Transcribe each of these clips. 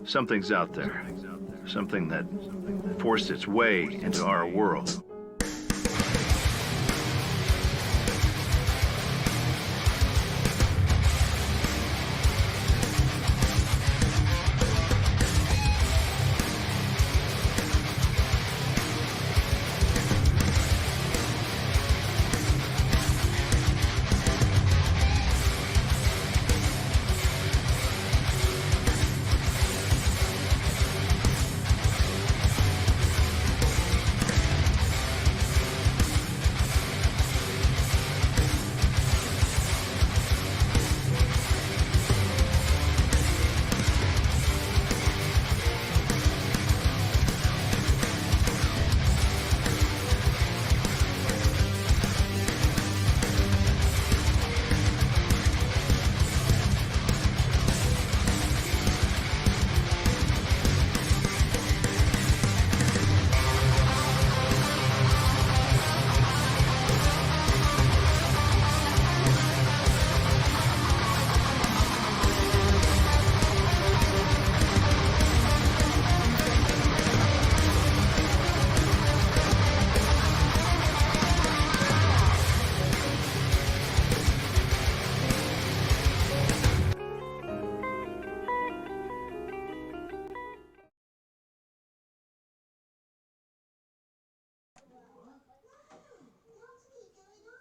Something's out there. Something that forced its way into our world.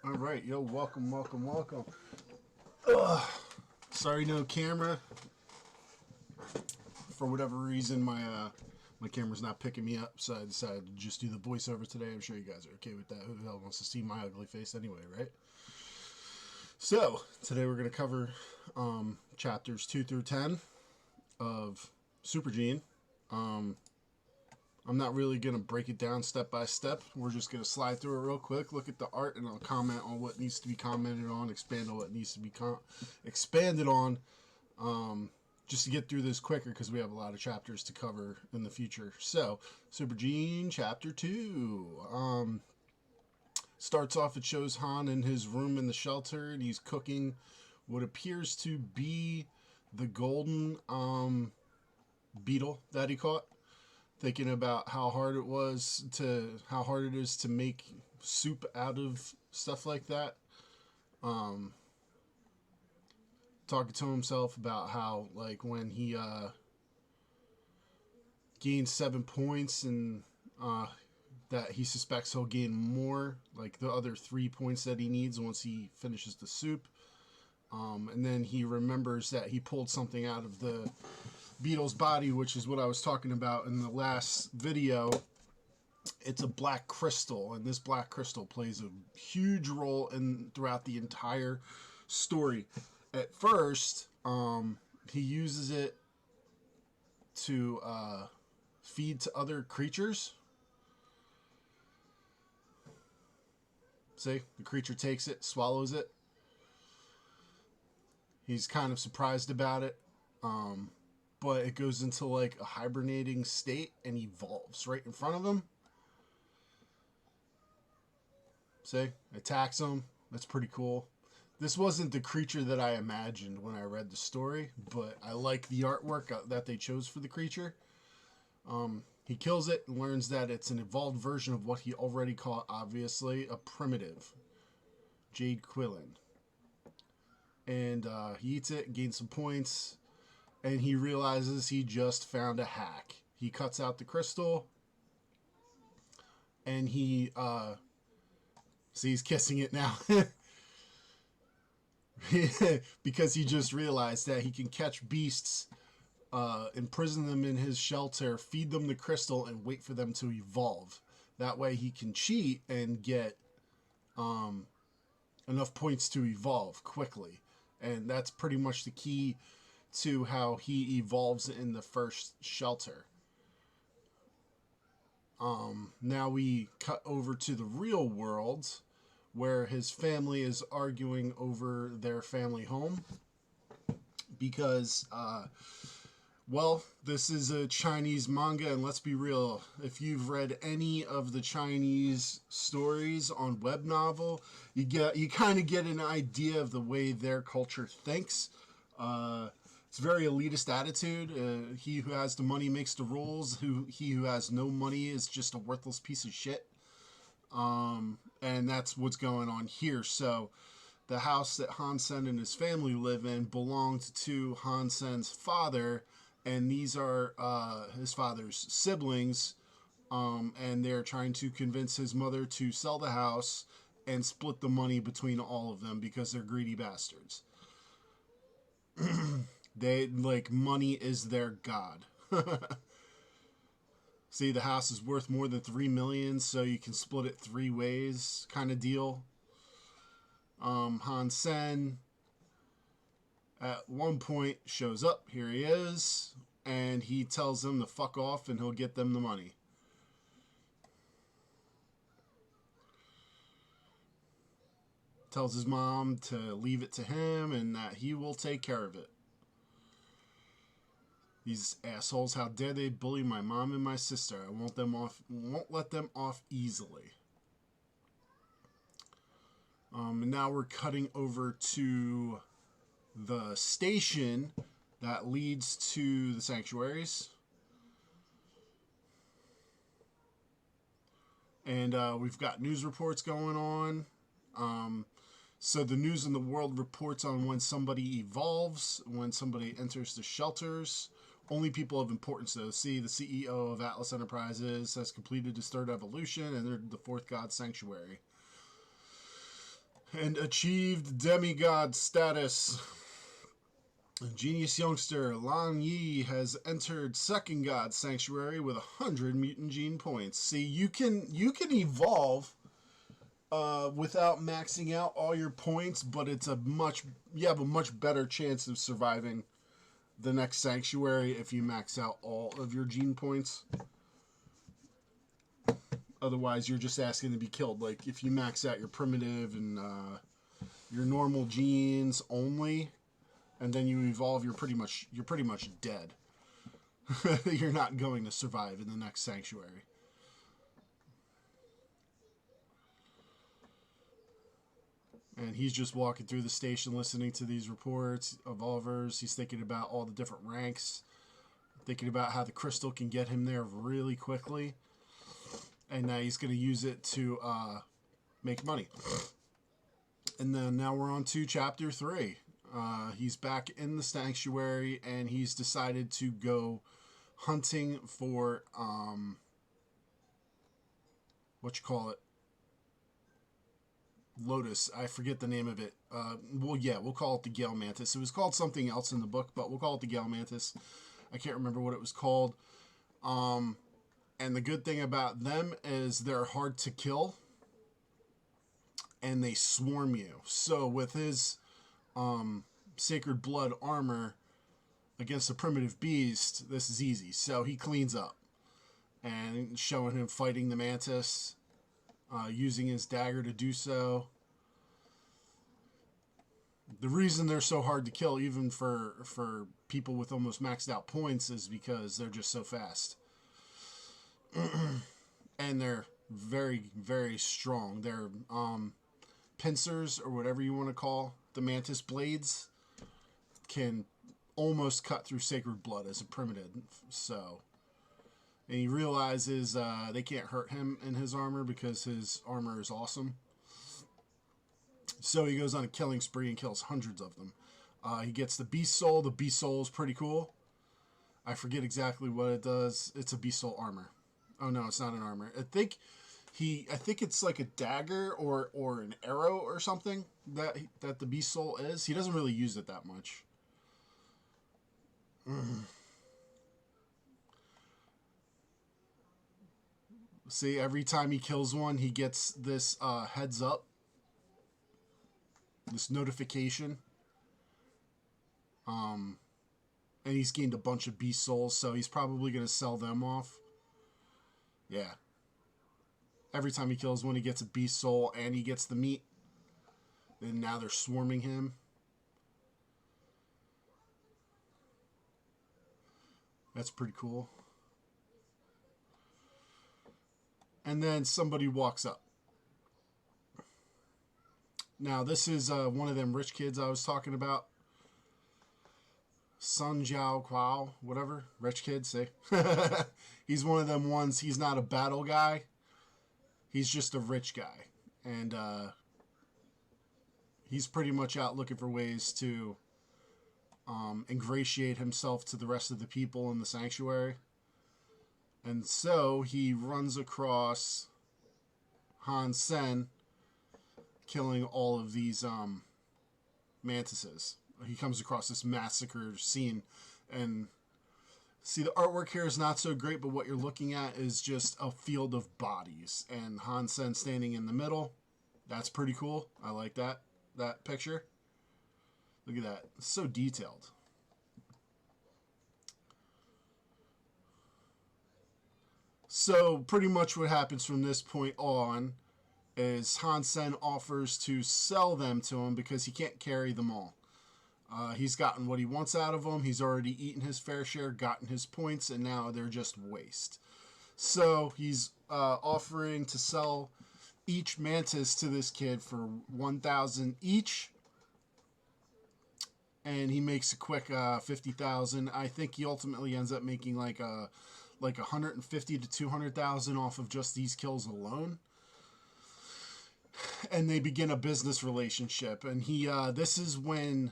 All right, yo, welcome. Sorry, no camera. For whatever reason, my camera's not picking me up, so I decided to just do the voiceover today. I'm sure you guys are okay with that. Who the hell wants to see my ugly face anyway, right? So today we're gonna cover chapters 2 through 10 of Super Gene. I'm not really going to break it down step by step. We're just going to slide through it real quick, look at the art, and I'll comment on what needs to be commented on, expand on what needs to be expanded on, just to get through this quicker because we have a lot of chapters to cover in the future. So, Super Gene Chapter 2. Starts off, it shows Han in his room in the shelter, and he's cooking what appears to be the golden beetle that he caught. Thinking about how hard it is to make soup out of stuff like that. Talking to himself about how, like, when he gains 7 points and that he suspects he'll gain more, like the other 3 points that he needs once he finishes the soup. And then he remembers that he pulled something out of the beetle's body, which is what I was talking about in the last video. It's a black crystal, and this black crystal plays a huge role throughout the entire story. At first, he uses it to feed to other creatures. See, the creature takes it, swallows it. He's kind of surprised about it. But it goes into like a hibernating state and evolves right in front of him. See? Attacks him. That's pretty cool. This wasn't the creature that I imagined when I read the story, but I like the artwork that they chose for the creature. He kills it and learns that it's an evolved version of what he already caught, obviously, a primitive. Jade Quillen. And he eats it, gains some points. And he realizes he just found a hack. He cuts out the crystal. And he, see, he's kissing it now. Because he just realized that he can catch beasts, imprison them in his shelter, feed them the crystal, and wait for them to evolve. That way he can cheat and get enough points to evolve quickly. And that's pretty much the key to how he evolves in the first shelter. Now we cut over to the real world where his family is arguing over their family home because, well, this is a Chinese manga, and let's be real, if you've read any of the Chinese stories on web novel, you kind of get an idea of the way their culture thinks. It's a very elitist attitude. He who has the money makes the rules. He who has no money is just a worthless piece of shit. And that's what's going on here. So the house that Hansen and his family live in belonged to Hansen's father, and these are his father's siblings. And they're trying to convince his mother to sell the house and split the money between all of them because they're greedy bastards. They like money is their god. See, the house is worth more than 3 million, so you can split it 3 ways, kind of deal. Han Sen at one point shows up. Here he is, and he tells them to fuck off, and he'll get them the money. Tells his mom to leave it to him, and that he will take care of it. These assholes, how dare they bully my mom and my sister? I won't let them off easily. And now we're cutting over to the station that leads to the sanctuaries. And we've got news reports going on. So the news in the world reports on when somebody evolves, when somebody enters the shelters. Only people of importance, though. See, the CEO of Atlas Enterprises has completed his 3rd evolution and entered the 4th God Sanctuary. And achieved demigod status. Genius youngster Lan Yi has entered 2nd God Sanctuary with 100 mutant gene points. See, you can evolve without maxing out all your points, but you have a much better chance of surviving the next sanctuary if you max out all of your gene points. Otherwise, you're just asking to be killed. Like, if you max out your primitive and your normal genes only, and then you evolve, you're pretty much dead. You're not going to survive in the next sanctuary. And he's just walking through the station listening to these reports, evolvers. He's thinking about all the different ranks, thinking about how the crystal can get him there really quickly. And now he's going to use it to make money. And then now we're on to chapter 3. He's back in the sanctuary, and he's decided to go hunting for, Lotus. I forget the name of it. We'll call it the Gale Mantis. It was called something else in the book, but we'll call it the Gale Mantis. I can't remember what it was called. And the good thing about them is they're hard to kill, and they swarm you. So with his Sacred Blood armor against a primitive beast, this is easy. So he cleans up, and showing him fighting the Mantis. Using his dagger to do so. The reason they're so hard to kill, even for people with almost maxed out points, is because they're just so fast. And they're very, very strong. They're pincers, or whatever you want to call the Mantis blades, can almost cut through Sacred Blood as a primitive. So... And he realizes they can't hurt him in his armor because his armor is awesome. So he goes on a killing spree and kills hundreds of them. He gets the Beast Soul. The Beast Soul is pretty cool. I forget exactly what it does. It's a Beast Soul armor. Oh no, it's not an armor. I think it's like a dagger or an arrow or something that the Beast Soul is. He doesn't really use it that much. See, every time he kills one, he gets this heads up, this notification. And he's gained a bunch of beast souls, so he's probably going to sell them off. Yeah. Every time he kills one, he gets a beast soul, and he gets the meat. And now they're swarming him. That's pretty cool. And then somebody walks up. Now, this is one of them rich kids I was talking about. Sun Jiao Quao, whatever, rich kid, say. He's one of them ones, he's not a battle guy. He's just a rich guy. And he's pretty much out looking for ways to ingratiate himself to the rest of the people in the sanctuary. And so he runs across Han Sen, killing all of these mantises. He comes across this massacre scene, and see, the artwork here is not so great, but what you're looking at is just a field of bodies, and Han Sen standing in the middle. That's pretty cool. I like that picture. Look at that. It's so detailed. So pretty much what happens from this point on is Han Sen offers to sell them to him because he can't carry them all. He's gotten what he wants out of them. He's already eaten his fair share, gotten his points, and now they're just waste. So he's offering to sell each mantis to this kid for 1,000 each. And he makes a quick 50,000. I think he ultimately ends up making like 150 to 200,000 off of just these kills alone. And they begin a business relationship. And this is when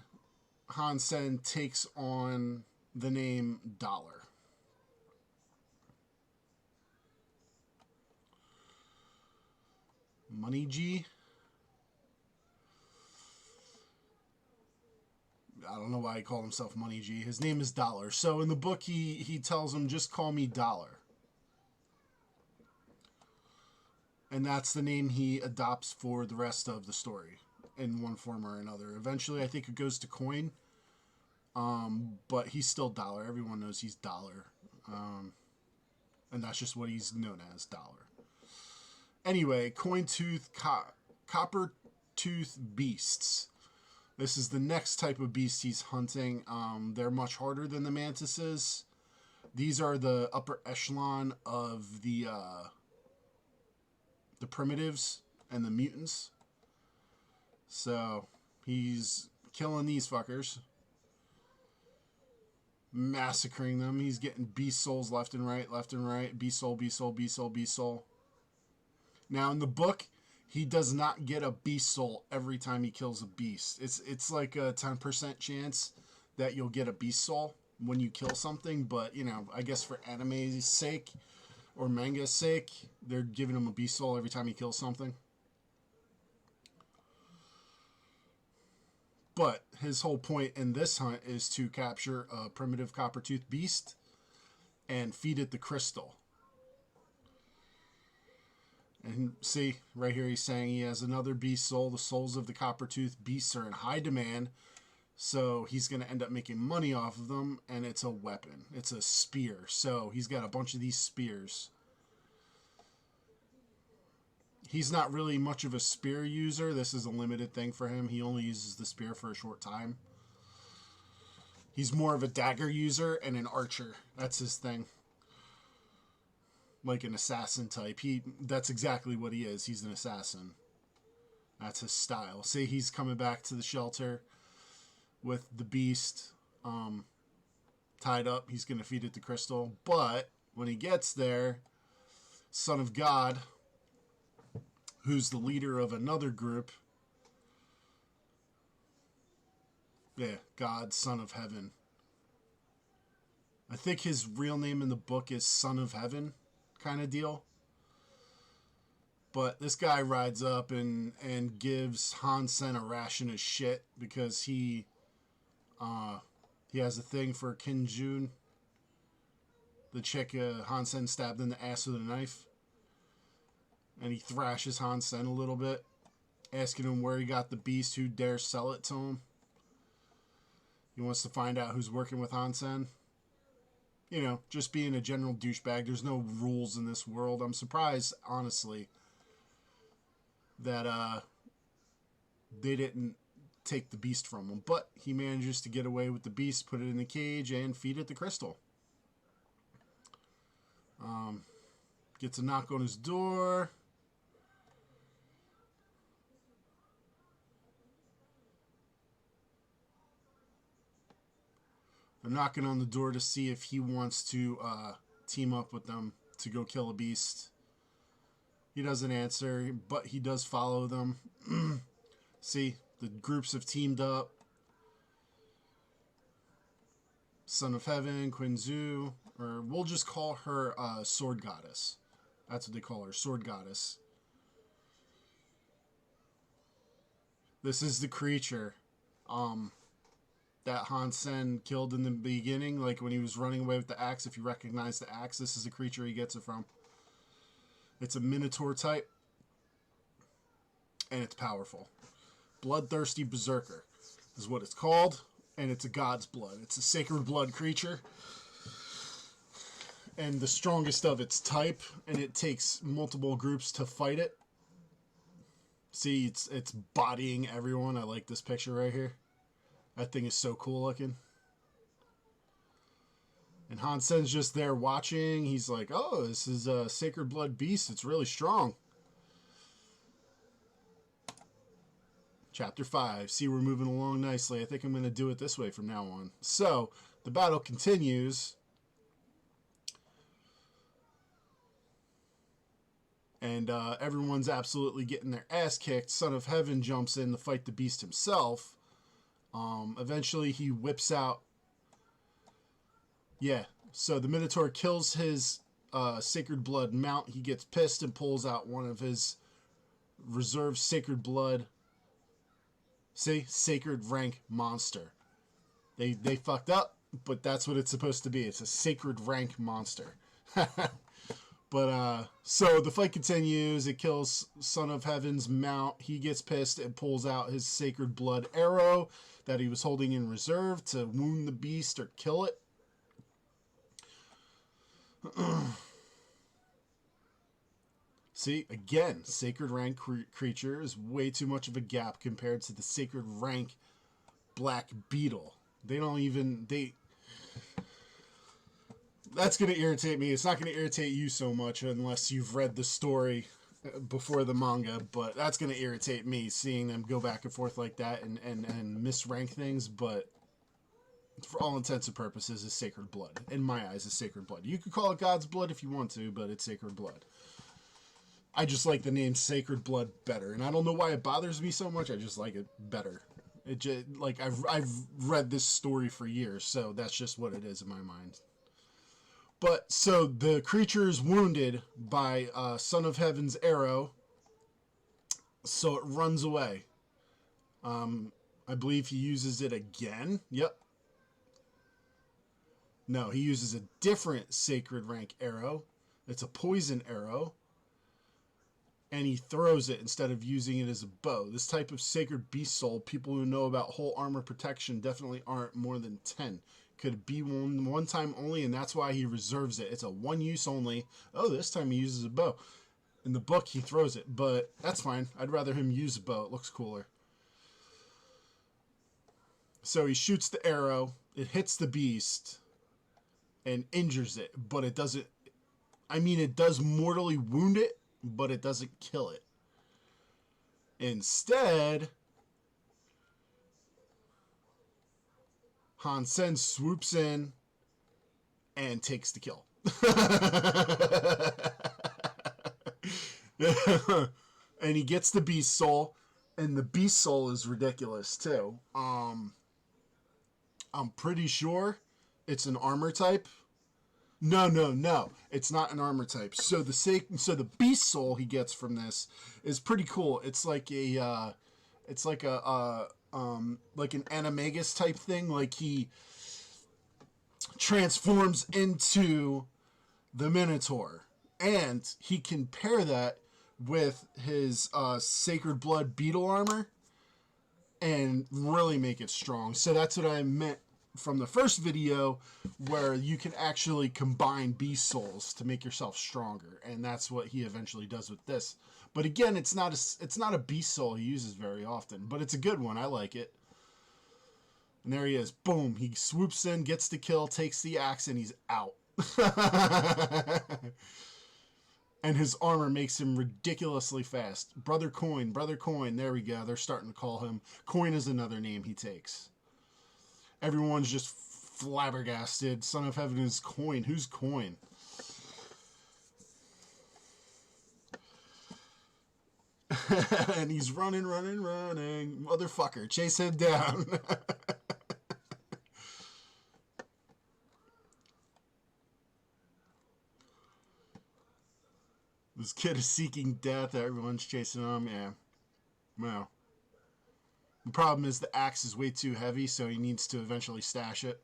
Han Sen takes on the name Dollar. Money G. I don't know why he called himself Money G. His name is Dollar. So in the book, he tells him, just call me Dollar. And that's the name he adopts for the rest of the story in one form or another. Eventually, I think it goes to Coin. But he's still Dollar. Everyone knows he's Dollar. And that's just what he's known as, Dollar. Anyway, Copper Tooth Beasts. This is the next type of beast he's hunting. They're much harder than the mantises. These are the upper echelon of the primitives and the mutants. So he's killing these fuckers, massacring them. He's getting beast souls left and right, left and right. Beast soul, beast soul, beast soul, beast soul. Now in the book, he does not get a beast soul every time he kills a beast. It's like a 10% chance that you'll get a beast soul when you kill something. But, you know, I guess for anime's sake or manga's sake, they're giving him a beast soul every time he kills something. But his whole point in this hunt is to capture a primitive copper-toothed beast and feed it the crystal. And see, right here he's saying he has another beast soul. The souls of the copper-toothed beasts are in high demand, so he's going to end up making money off of them, and it's a weapon. It's a spear. So he's got a bunch of these spears. He's not really much of a spear user. This is a limited thing for him. He only uses the spear for a short time. He's more of a dagger user and an archer. That's his thing. Like an assassin type. That's exactly what he is. He's an assassin. That's his style. See, he's coming back to the shelter with the beast tied up. He's going to feed it the crystal. But when he gets there, Son of God, who's the leader of another group, God, Son of Heaven. I think his real name in the book is Son of Heaven, kind of deal. But this guy rides up and gives Han Sen a ration of shit because he has a thing for Kim Jun, the chick Han Sen stabbed in the ass with a knife. And he thrashes Han Sen a little bit, asking him where he got the beast, who dares sell it to him. He wants to find out who's working with Han Sen. You know, just being a general douchebag. There's no rules in this world. I'm surprised, honestly, that they didn't take the beast from him. But he manages to get away with the beast, put it in the cage, and feed it the crystal. Gets a knock on his door. I'm knocking on the door to see if he wants to team up with them to go kill a beast. He doesn't answer, but he does follow them. See, the groups have teamed up. Son of Heaven, Quinzu, or we'll just call her Sword Goddess. That's what they call her, Sword Goddess. This is the creature that Han Sen killed in the beginning, like when he was running away with the axe. If you recognize the axe, this is the creature he gets it from. It's a Minotaur type, and it's powerful. Bloodthirsty Berserker is what it's called, and it's a god's blood. It's a sacred blood creature, and the strongest of its type, and it takes multiple groups to fight it. See, it's bodying everyone. I like this picture right here. That thing is so cool looking. And Han Sen's just there watching. He's like, oh, this is a sacred blood beast. It's really strong. Chapter 5. See, we're moving along nicely. I think I'm going to do it this way from now on. So, the battle continues. And everyone's absolutely getting their ass kicked. Son of Heaven jumps in to fight the beast himself. Eventually, he whips out... Yeah, so the Minotaur kills his Sacred Blood mount. He gets pissed and pulls out one of his reserve Sacred Blood. See? Sacred rank monster. They fucked up, but that's what it's supposed to be. It's a sacred rank monster. But, so the fight continues. It kills Son of Heaven's mount. He gets pissed and pulls out his Sacred Blood arrow that he was holding in reserve to wound the beast or kill it. See, again, sacred rank creature is way too much of a gap compared to the sacred rank black beetle. They don't even, that's going to irritate me. It's not going to irritate you so much unless you've read the story before the manga, but that's going to irritate me, seeing them go back and forth like that and misrank things. But for all intents and purposes, is sacred blood. In my eyes, is sacred blood. You could call it God's blood if you want to, but it's sacred blood. I just like the name Sacred Blood better, and I don't know why it bothers me so much. I just like it better. It just, like, I've read this story for years, so that's just what it is in my mind. But so the creature is wounded by Son of Heaven's arrow, so it runs away. I believe he uses it again. Yep. No, he uses a different sacred rank arrow. It's a poison arrow. And he throws it instead of using it as a bow. This type of sacred beast soul, people who know about whole armor protection definitely aren't more than 10. Could be one time only, and that's why he reserves it. It's a one use only. Oh, this time he uses a bow. In the book, he throws it, but that's fine. I'd rather him use a bow. It looks cooler. So he shoots the arrow. It hits the beast and injures it, but it doesn't... I mean, it does mortally wound it, but it doesn't kill it. Instead, Han Sen swoops in and takes the kill. And he gets the beast soul, and the beast soul is ridiculous too. I'm pretty sure it's an armor type. No. It's not an armor type. So the beast soul he gets from this is pretty cool. It's like a like an animagus type thing. Like he transforms into the Minotaur, and he can pair that with his Sacred Blood beetle armor and really make it strong. So that's what I meant from the first video, where you can actually combine beast souls to make yourself stronger, and that's what he eventually does with this. But again, it's not a beast soul he uses very often, but it's a good one. I like it. And there he is. Boom. He swoops in, gets the kill, takes the axe, and he's out. And his armor makes him ridiculously fast. Brother Coin. There we go. They're starting to call him. Coin is another name he takes. Everyone's just flabbergasted. Son of Heaven is Coin. Who's Coin? And he's running. Motherfucker, chase him down. This kid is seeking death. Everyone's chasing him. Yeah. Well. The problem is the axe is way too heavy, so he needs to eventually stash it.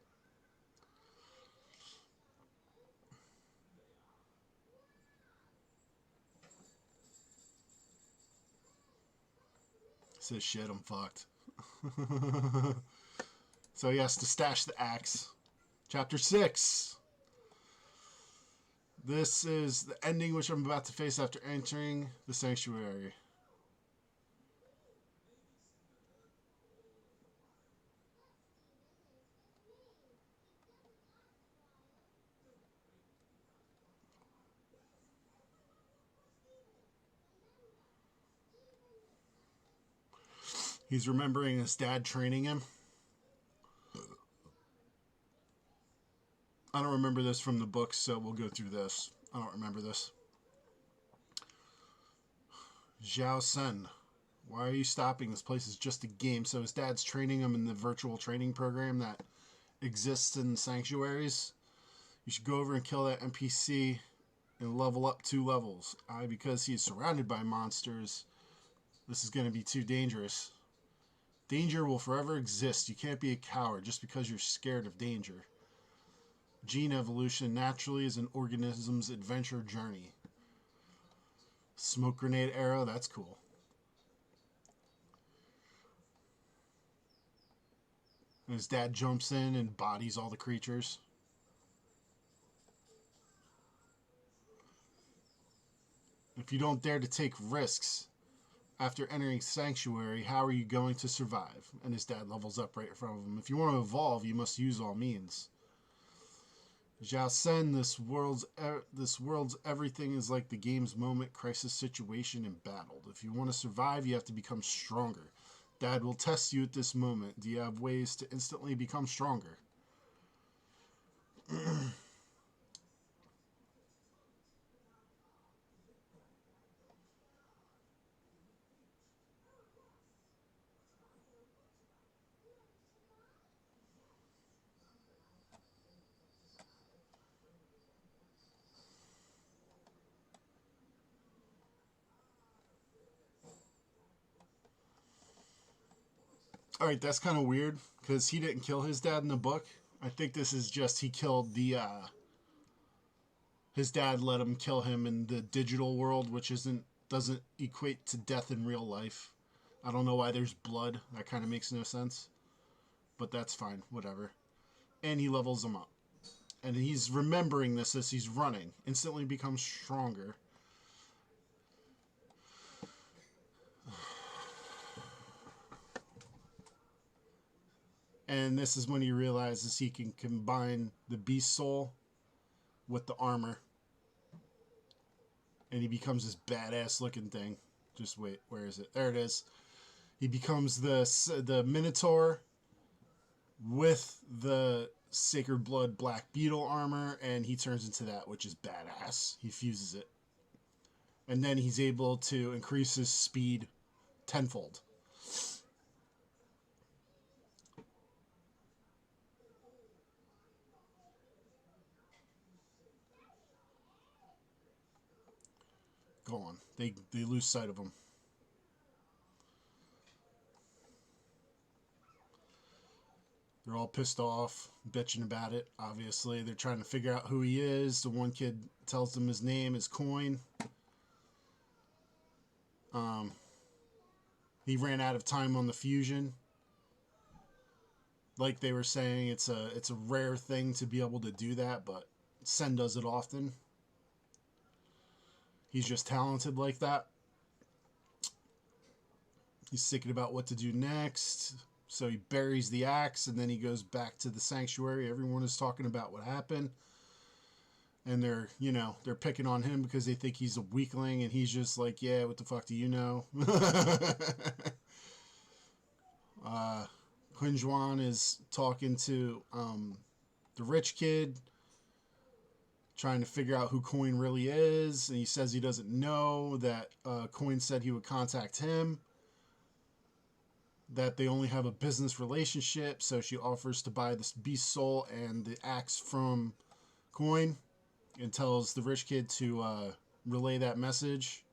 Says shit, I'm fucked. So he has to stash the axe. Chapter 6. This is the ending which I'm about to face after entering the sanctuary. He's remembering his dad training him. I don't remember this from the books, so we'll go through this. I don't remember this. Zhao Sen. Why are you stopping? This place is just a game. So his dad's training him in the virtual training program that exists in sanctuaries. You should go over and kill that NPC and level up 2 levels. Because he is surrounded by monsters, this is going to be too dangerous. Danger will forever exist. You can't be a coward just because you're scared of danger. Gene evolution naturally is an organism's adventure journey. Smoke grenade arrow, that's cool. And his dad jumps in and bodies all the creatures. If you don't dare to take risks after entering Sanctuary, how are you going to survive? And his dad levels up right in front of him. If you want to evolve, you must use all means. Zhao Sen, this world's everything is like the game's moment, crisis, situation, and battle. If you want to survive, you have to become stronger. Dad will test you at this moment. Do you have ways to instantly become stronger? Alright, that's kind of weird, because he didn't kill his dad in the book. I think this is just he killed the, his dad let him kill him in the digital world, which doesn't equate to death in real life. I don't know why there's blood. That kind of makes no sense. But that's fine, whatever. And he levels him up. And he's remembering this as he's running. Instantly becomes stronger. And this is when he realizes he can combine the beast soul with the armor. And he becomes this badass looking thing. Just wait, where is it? There it is. He becomes the Minotaur with the Sacred Blood Black Beetle armor, and he turns into that, which is badass. He fuses it. And then he's able to increase his speed tenfold. Go on. They lose sight of him. They're all pissed off, bitching about it, obviously. They're trying to figure out who he is. The one kid tells them his name is Coin. He ran out of time on the fusion. Like they were saying, it's a rare thing to be able to do that, but Sen does it often. He's just talented like that. He's thinking about what to do next. So he buries the axe, and then he goes back to the sanctuary. Everyone is talking about what happened. And they're picking on him because they think he's a weakling, and he's just like, yeah, what the fuck do you know? Quinjuan is talking to the rich kid trying to figure out who Coin really is, and he says he doesn't know that Coin said he would contact him, that they only have a business relationship, so she offers to buy this beast soul and the axe from Coin and tells the rich kid to relay that message.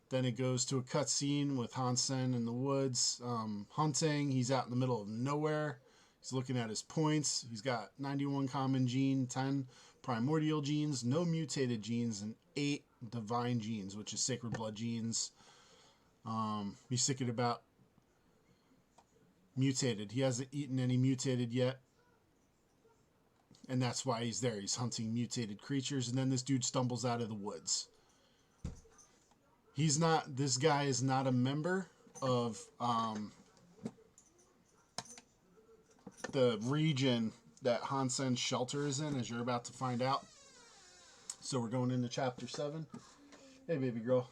Then it goes to a cutscene with Hansen in the woods hunting. He's out in the middle of nowhere. He's looking at his points. He's got 91 common gene, 10 primordial genes, no mutated genes, and 8 divine genes, which is sacred blood genes. He's thinking about mutated. He hasn't eaten any mutated yet. And that's why he's there. He's hunting mutated creatures. And then this dude stumbles out of the woods. This guy is not a member of the region that Hansen's shelter is in, as you're about to find out. So we're going into chapter 7. Hey, baby girl.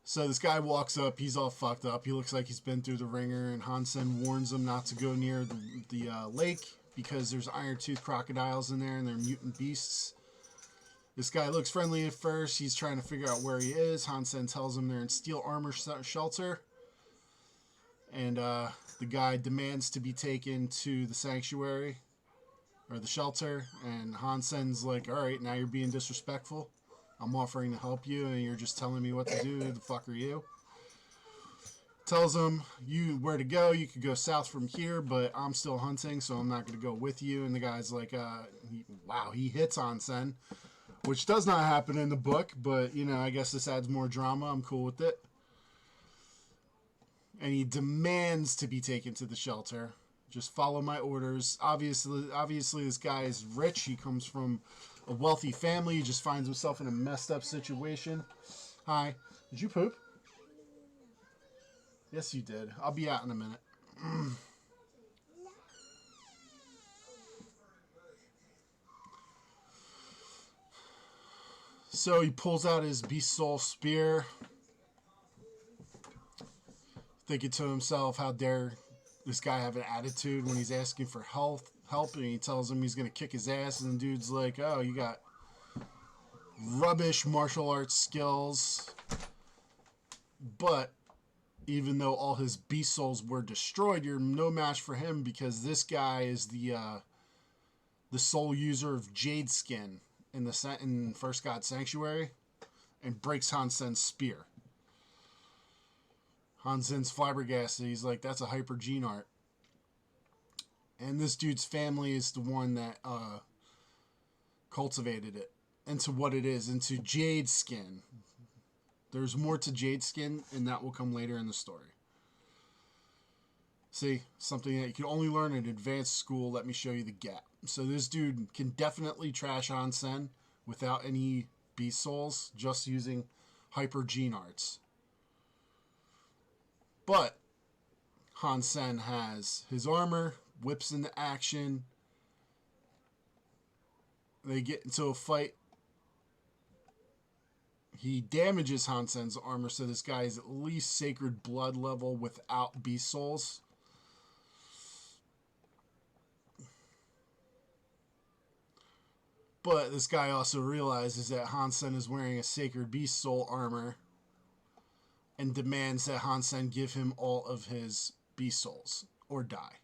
So this guy walks up. He's all fucked up. He looks like he's been through the ringer, and Hansen warns him not to go near the lake because there's iron-toothed crocodiles in there, and they're mutant beasts. This guy looks friendly at first. He's trying to figure out where he is. Hansen tells him they're in steel armor shelter. And the guy demands to be taken to the sanctuary, or the shelter. And Hansen's like, all right, now you're being disrespectful. I'm offering to help you, and you're just telling me what to do. Who the fuck are you? Tells him where to go. You could go south from here, but I'm still hunting, so I'm not going to go with you. And the guy's like, wow, he hits Hansen, which does not happen in the book, but, you know, I guess this adds more drama. I'm cool with it. And he demands to be taken to the shelter. Just follow my orders. Obviously, this guy is rich. He comes from a wealthy family. He just finds himself in a messed up situation. Hi. Did you poop? Yes, you did. I'll be out in a minute. So he pulls out his beast soul spear, thinking to himself, how dare this guy have an attitude when he's asking for help, and he tells him he's going to kick his ass, and the dude's like, oh, you got rubbish martial arts skills. But even though all his beast souls were destroyed, you're no match for him, because this guy is the sole user of jade skin in First God Sanctuary, and breaks Hansen's spear. Hansen's flabbergasted. He's like, that's a hyper gene art. And this dude's family is the one that cultivated it into what it is, into jade skin. There's more to jade skin, and that will come later in the story. See, something that you can only learn in advanced school. Let me show you the gap. So this dude can definitely trash Hansen without any beast souls, just using hyper gene arts. But Hansen has his armor, whips into action. They get into a fight. He damages Hansen's armor, so this guy is at least sacred blood level without beast souls. But this guy also realizes that Hansen is wearing a sacred beast soul armor, and demands that Hansen give him all of his beast souls or die.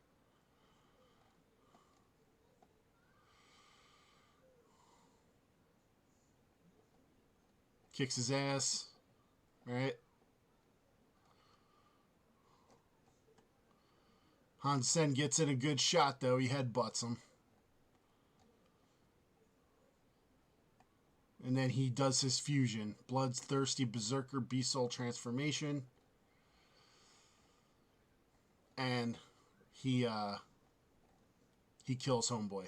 Kicks his ass, right? Hansen gets in a good shot, though. He headbutts him. And then he does his fusion. Bloodthirsty Berserker Beast Soul transformation. And he kills Homeboy.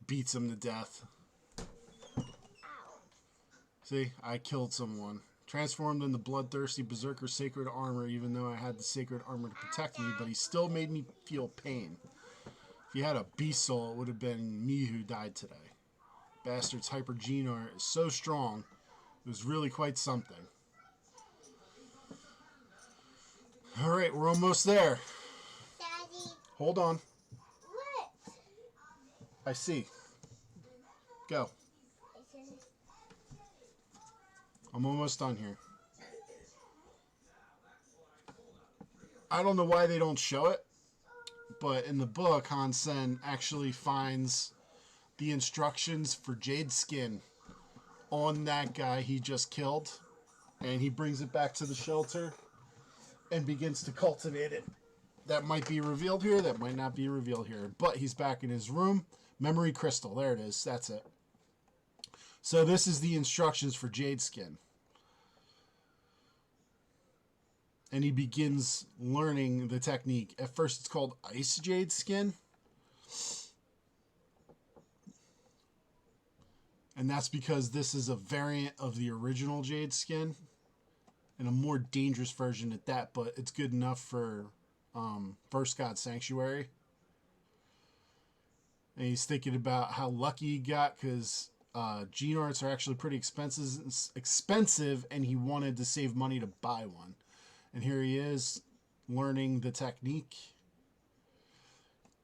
Beats him to death. See, I killed someone. Transformed into Bloodthirsty Berserker Sacred Armor, even though I had the Sacred Armor to protect me, but he still made me feel pain. If he had a beast soul, it would have been me who died today. Bastard's hyper gene art is so strong. It was really quite something. Alright, we're almost there. Daddy. Hold on. What? I see. Go. I'm almost done here. I don't know why they don't show it, but in the book, Han Sen actually finds the instructions for Jade Skin on that guy he just killed, and he brings it back to the shelter and begins to cultivate it. That might be revealed here, that might not be revealed here, but he's back in his room. Memory crystal, there it is, that's it. So this is the instructions for Jade Skin. And he begins learning the technique. At first it's called Ice Jade Skin. And that's because this is a variant of the original Jade Skin. And a more dangerous version at that, but it's good enough for First God Sanctuary. And he's thinking about how lucky he got because gene arts are actually pretty expensive, and he wanted to save money to buy one. And here he is learning the technique.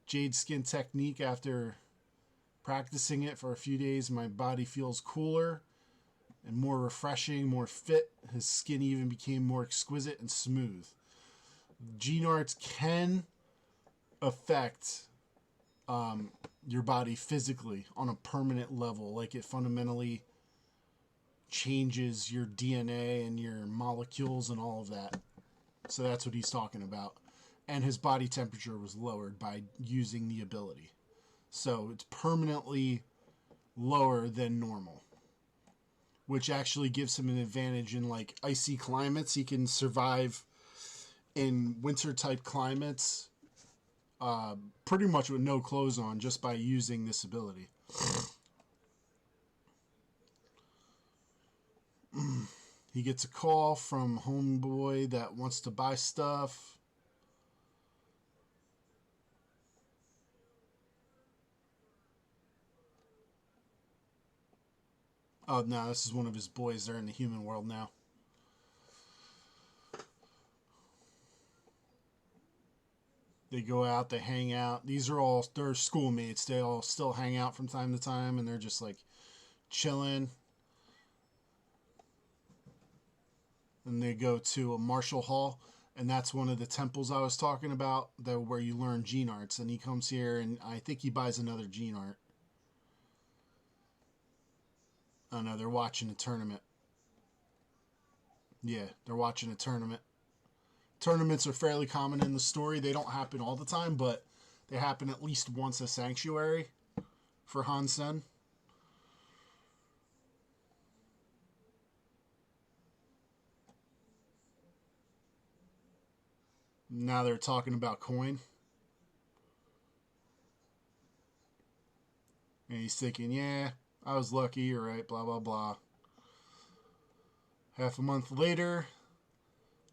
Jade Skin technique. After practicing it for a few days, my body feels cooler and more refreshing, more fit. His skin even became more exquisite and smooth. Gene arts can affect your body physically on a permanent level. Like it fundamentally changes your DNA and your molecules and all of that. So that's what he's talking about. And his body temperature was lowered by using the ability. So it's permanently lower than normal, which actually gives him an advantage in like icy climates. He can survive in winter type climates pretty much with no clothes on just by using this ability. He gets a call from homeboy that wants to buy stuff. Oh no, this is one of his boys. They're in the human world now. They go out, they hang out. These are all their schoolmates. They all still hang out from time to time, and they're just like chilling. And they go to a martial hall, and that's one of the temples I was talking about, where you learn gene arts. And he comes here, and I think he buys another gene art. Oh no, they're watching a tournament. Yeah, they're watching a tournament. Tournaments are fairly common in the story. They don't happen all the time, but they happen at least once a sanctuary for Han Sen. Now they're talking about coin. And he's thinking, yeah, I was lucky, you're right, blah, blah, blah. Half a month later,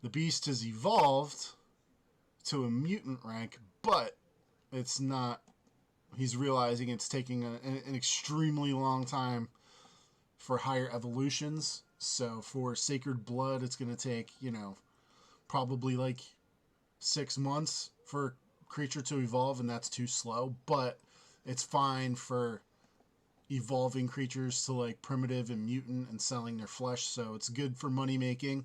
the beast has evolved to a mutant rank, but it's not. He's realizing it's taking an extremely long time for higher evolutions. So for Sacred Blood, it's going to take, probably like 6 months for a creature to evolve, and that's too slow. But it's fine for evolving creatures to like primitive and mutant and selling their flesh. So it's good for money making.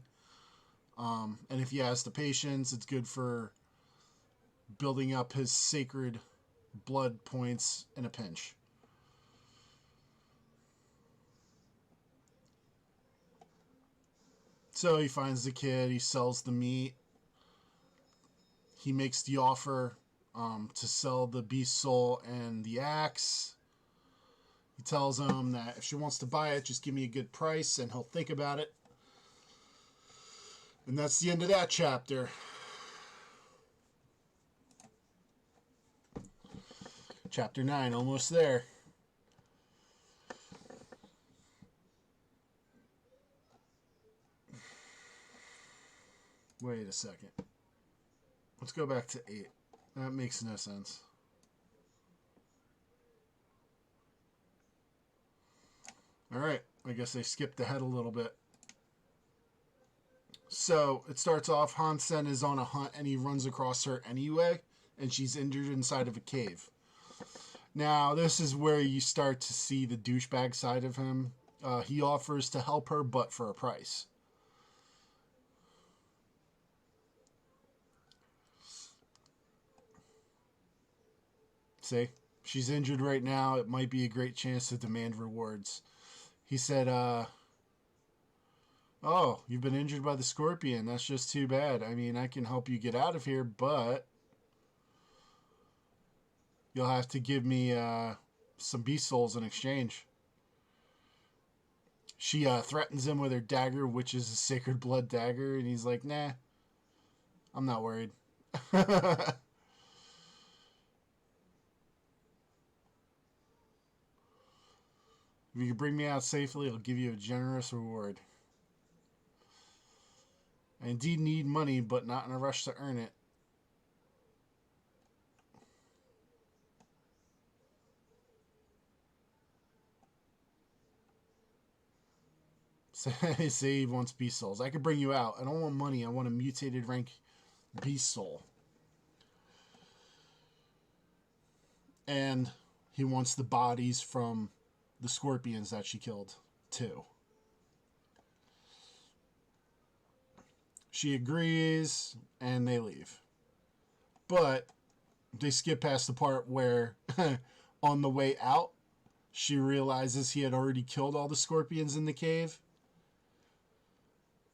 And if he has the patience, it's good for building up his sacred blood points in a pinch. So he finds the kid, he sells the meat. He makes the offer to sell the beast soul and the axe. He tells him that if she wants to buy it, just give me a good price and he'll think about it. And that's the end of that chapter. Chapter 9, almost there. Wait a second. Let's go back to 8. That makes no sense. Alright, I guess they skipped ahead a little bit. So, it starts off, Hansen is on a hunt and he runs across her anyway, and she's injured inside of a cave. Now, this is where you start to see the douchebag side of him. He offers to help her, but for a price. See? She's injured right now. It might be a great chance to demand rewards. He said, oh, you've been injured by the scorpion. That's just too bad. I mean, I can help you get out of here, but you'll have to give me some beast souls in exchange. She threatens him with her dagger, which is a sacred blood dagger, and he's like, nah, I'm not worried. If you can bring me out safely, I'll give you a generous reward. I indeed need money, but not in a rush to earn it. Say he wants beast souls. I could bring you out. I don't want money. I want a mutated rank beast soul. And he wants the bodies from the scorpions that she killed, too. She agrees, and they leave. But they skip past the part where, on the way out, she realizes he had already killed all the scorpions in the cave.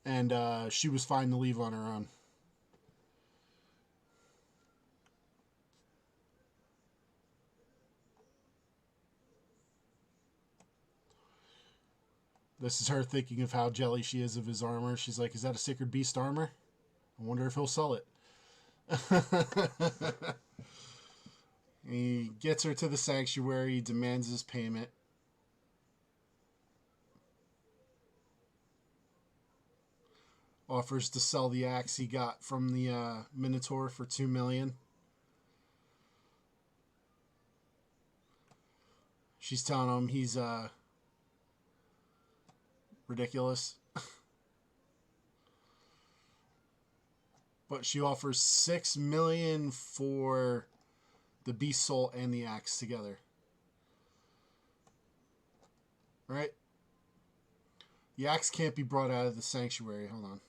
And she was fine to leave on her own. This is her thinking of how jelly she is of his armor. She's like, is that a sacred beast armor? I wonder if he'll sell it. He gets her to the sanctuary, demands his payment. Offers to sell the axe he got from the Minotaur for $2 million. She's telling him he's ridiculous. But she offers $6 million for the beast soul and the axe together. Right? The axe can't be brought out of the sanctuary. Hold on.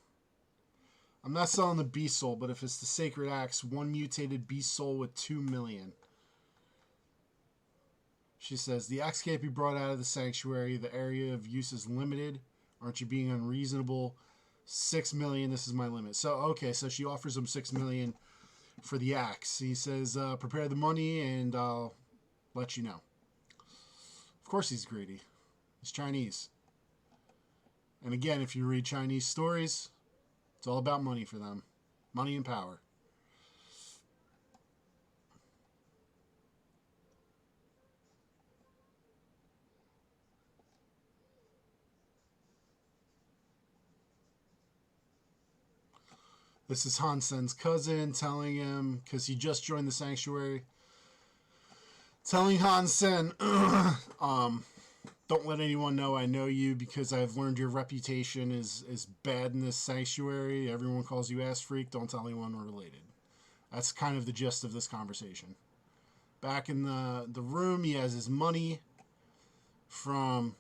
I'm not selling the beast soul, but if it's the sacred axe, one mutated beast soul with $2 million. She says, the axe can't be brought out of the sanctuary. The area of use is limited. Aren't you being unreasonable? $6 million, this is my limit. So, okay, so she offers him $6 million for the axe. He says, prepare the money and I'll let you know. Of course he's greedy. He's Chinese. And again, if you read Chinese stories, it's all about money for them. Money and power. This is Hansen's cousin telling him, because he just joined the sanctuary, telling Hansen, don't let anyone know I know you because I've learned your reputation is bad in this sanctuary. Everyone calls you ass freak. Don't tell anyone we're related. That's kind of the gist of this conversation. Back in the room, he has his money from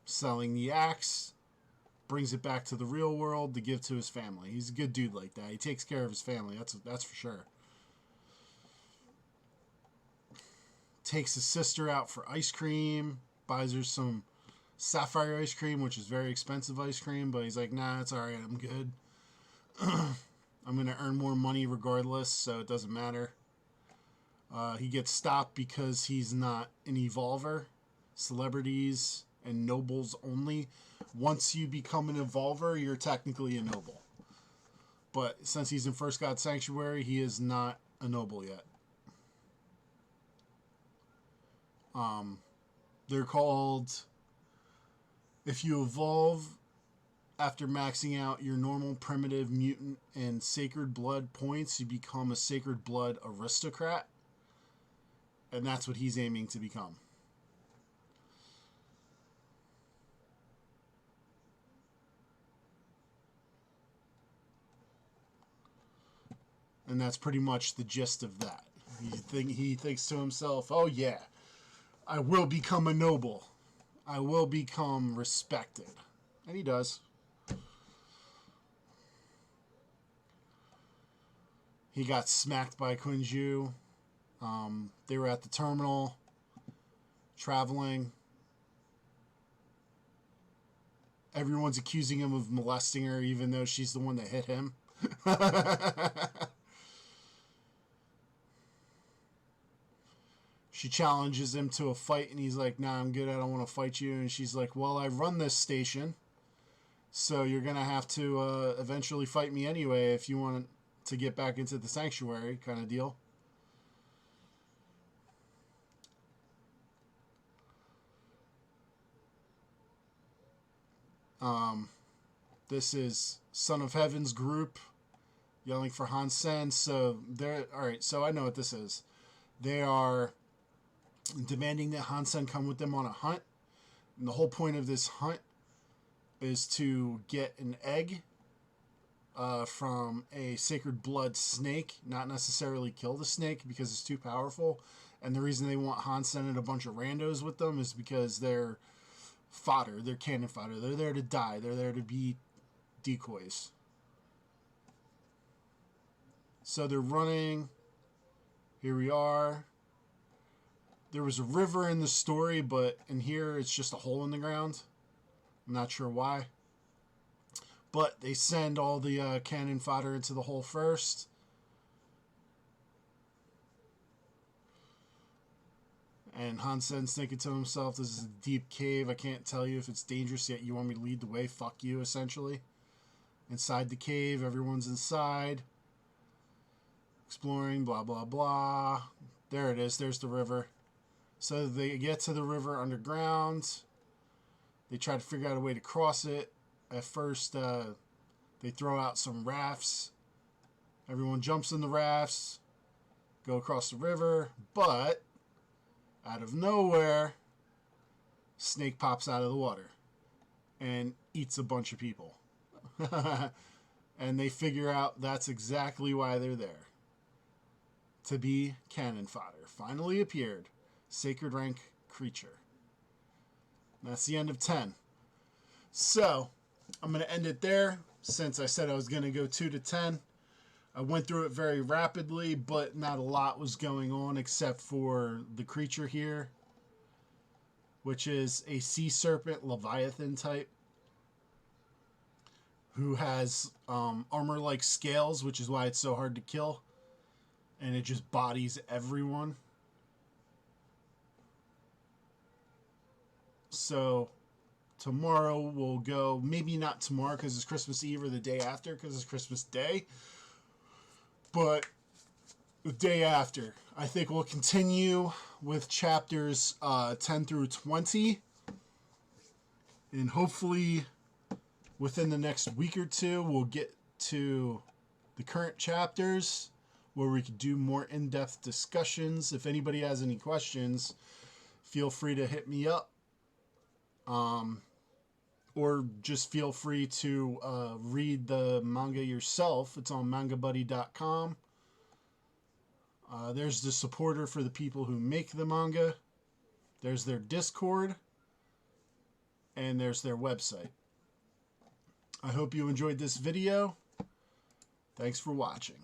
selling the axe. Brings it back to the real world to give to his family. He's a good dude like that. He takes care of his family. That's for sure. Takes his sister out for ice cream. Buys her some sapphire ice cream, which is very expensive ice cream. But he's like, nah, it's all right. I'm good. I'm going to earn more money regardless, so it doesn't matter. He gets stopped because he's not an evolver. Celebrities and nobles only. Once you become an evolver, you're technically a noble. But since he's in First God Sanctuary, he is not a noble yet. They're called, if you evolve after maxing out your normal, primitive, mutant, and sacred blood points, you become a sacred blood aristocrat. And that's what he's aiming to become. And that's pretty much the gist of that. He thinks to himself, oh yeah, I will become a noble. I will become respected. And he does. He got smacked by Quinju. They were at the terminal, traveling. Everyone's accusing him of molesting her, even though she's the one that hit him. She challenges him to a fight, and he's like, nah, I'm good, I don't want to fight you. And she's like, well, I run this station, so you're going to have to eventually fight me anyway if you want to get back into the sanctuary, kind of deal. This is Son of Heaven's group yelling for Han Sen. So they're all right. So I know what this is. They are demanding that Han Sen come with them on a hunt, and the whole point of this hunt is to get an egg from a sacred blood snake. Not necessarily kill the snake because it's too powerful. And the reason they want Han Sen and a bunch of randos with them is because they're fodder. They're cannon fodder. They're there to die. They're there to be decoys. So they're running. Here we are. There was a river in the story, but in here it's just a hole in the ground. I'm not sure why. But they send all the cannon fodder into the hole first. And Han Sen's thinking to himself, this is a deep cave. I can't tell you if it's dangerous yet. You want me to lead the way? Fuck you, essentially. Inside the cave, everyone's inside. Exploring, blah, blah, blah. There it is. There's the river. So they get to the river underground. They try to figure out a way to cross it. At first, they throw out some rafts. Everyone jumps in the rafts. Go across the river. But out of nowhere, snake pops out of the water and eats a bunch of people. And they figure out that's exactly why they're there. To be cannon fodder. Finally appeared. Sacred rank creature. That's the end of 10. So, I'm going to end it there since I said I was going to go 2 to 10. I went through it very rapidly, but not a lot was going on except for the creature here, which is a sea serpent leviathan type who has armor-like scales, which is why it's so hard to kill, and it just bodies everyone. So tomorrow we'll go, maybe not tomorrow because it's Christmas Eve, or the day after because it's Christmas Day. But the day after, I think we'll continue with chapters 10 through 20. And hopefully within the next week or two, we'll get to the current chapters where we can do more in-depth discussions. If anybody has any questions, feel free to hit me up. Or just feel free to read the manga yourself. It's on mangabuddy.com. There's the supporter for the people who make the manga. There's their Discord. And there's their website. I hope you enjoyed this video. Thanks for watching.